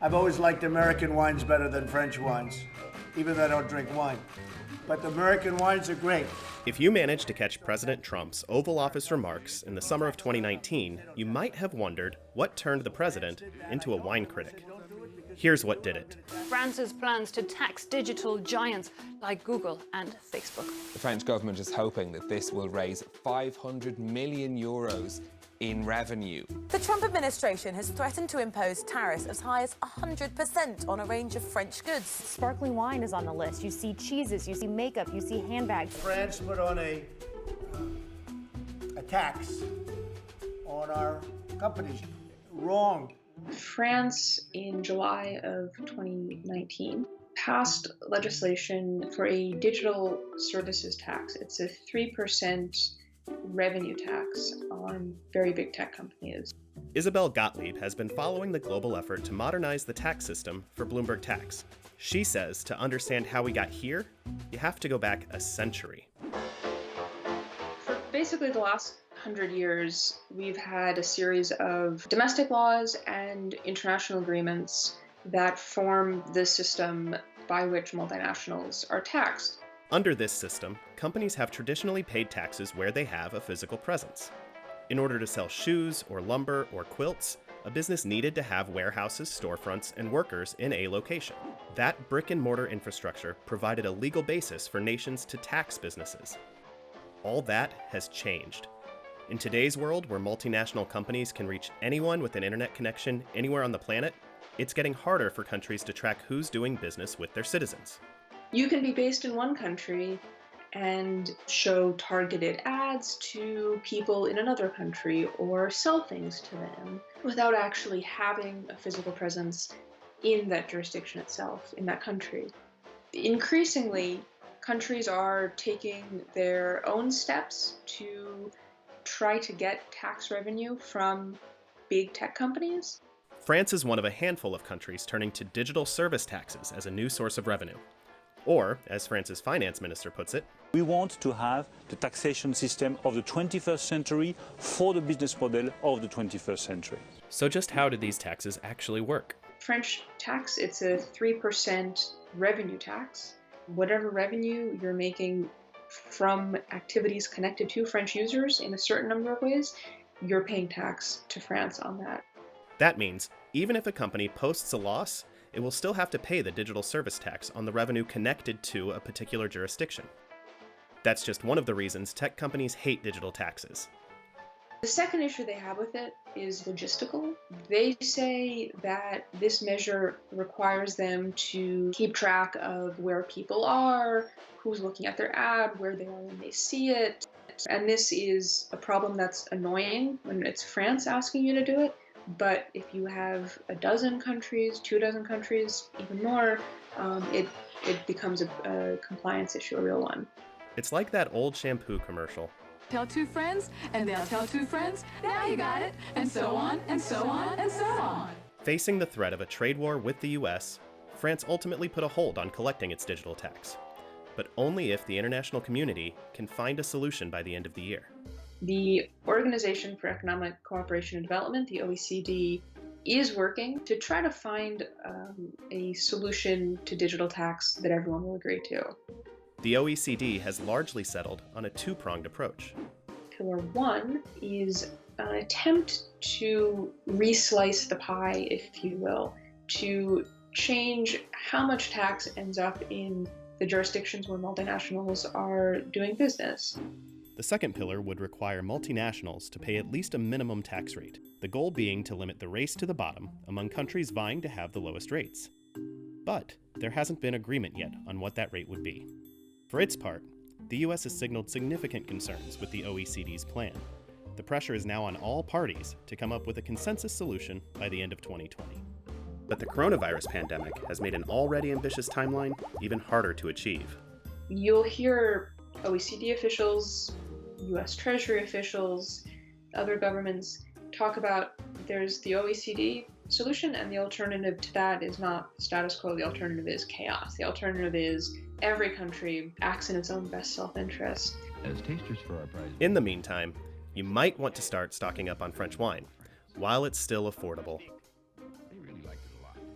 I've always liked American wines better than French wines, even though I don't drink wine. But the American wines are great. If you managed to catch President Trump's Oval Office remarks in the summer of 2019, you might have wondered what turned the president into a wine critic. Here's what did it. France's plans to tax digital giants like Google and Facebook. The French government is hoping that this will raise 500 million euros in revenue. The Trump administration has threatened to impose tariffs as high as 100% on a range of French goods. Sparkling wine is on the list. You see cheeses, you see makeup, you see handbags. France put on a tax on our companies. Wrong. France, in July of 2019, passed legislation for a digital services tax. It's a 3% revenue tax on very big tech companies. Isabel Gottlieb has been following the global effort to modernize the tax system for Bloomberg Tax. She says to understand how we got here, you have to go back a century. For basically the last 100 years, we've had a series of domestic laws and international agreements that form the system by which multinationals are taxed. Under this system, companies have traditionally paid taxes where they have a physical presence. In order to sell shoes or lumber or quilts, a business needed to have warehouses, storefronts, and workers in a location. That brick-and-mortar infrastructure provided a legal basis for nations to tax businesses. All that has changed. In today's world, where multinational companies can reach anyone with an internet connection anywhere on the planet, it's getting harder for countries to track who's doing business with their citizens. You can be based in one country and show targeted ads to people in another country or sell things to them without actually having a physical presence in that jurisdiction itself, in that country. Increasingly, countries are taking their own steps to try to get tax revenue from big tech companies. France is one of a handful of countries turning to digital service taxes as a new source of revenue. Or, as France's finance minister puts it, we want to have the taxation system of the 21st century for the business model of the 21st century. So just how do these taxes actually work? French tax, it's a 3% revenue tax. Whatever revenue you're making from activities connected to French users in a certain number of ways, you're paying tax to France on that. That means, even if a company posts a loss, it will still have to pay the digital service tax on the revenue connected to a particular jurisdiction. That's just one of the reasons tech companies hate digital taxes. The second issue they have with it is logistical. They say that this measure requires them to keep track of where people are, who's looking at their ad, where they are when they see it. And this is a problem that's annoying when it's France asking you to do it. But if you have a dozen countries, 24 countries, even more, it becomes a compliance issue, a real one. It's like that old shampoo commercial. Tell two friends, and they'll tell two friends, now you got it, and so on, and so on, and so on. Facing the threat of a trade war with the US, France ultimately put a hold on collecting its digital tax, but only if the international community can find a solution by the end of the year. The Organization for Economic Cooperation and Development, the OECD, is working to try to find a solution to digital tax that everyone will agree to. The OECD has largely settled on a two-pronged approach. Pillar one is an attempt to reslice the pie, if you will, to change how much tax ends up in the jurisdictions where multinationals are doing business. The second pillar would require multinationals to pay at least a minimum tax rate, the goal being to limit the race to the bottom among countries vying to have the lowest rates. But there hasn't been agreement yet on what that rate would be. For its part, the US has signaled significant concerns with the OECD's plan. The pressure is now on all parties to come up with a consensus solution by the end of 2020. But the coronavirus pandemic has made an already ambitious timeline even harder to achieve. You'll hear OECD officials, US Treasury officials, other governments talk about there's the OECD solution, and the alternative to that is not status quo. The alternative is chaos. The alternative is every country acts in its own best self-interest. As tasters for our prize. In the meantime, you might want to start stocking up on French wine while it's still affordable.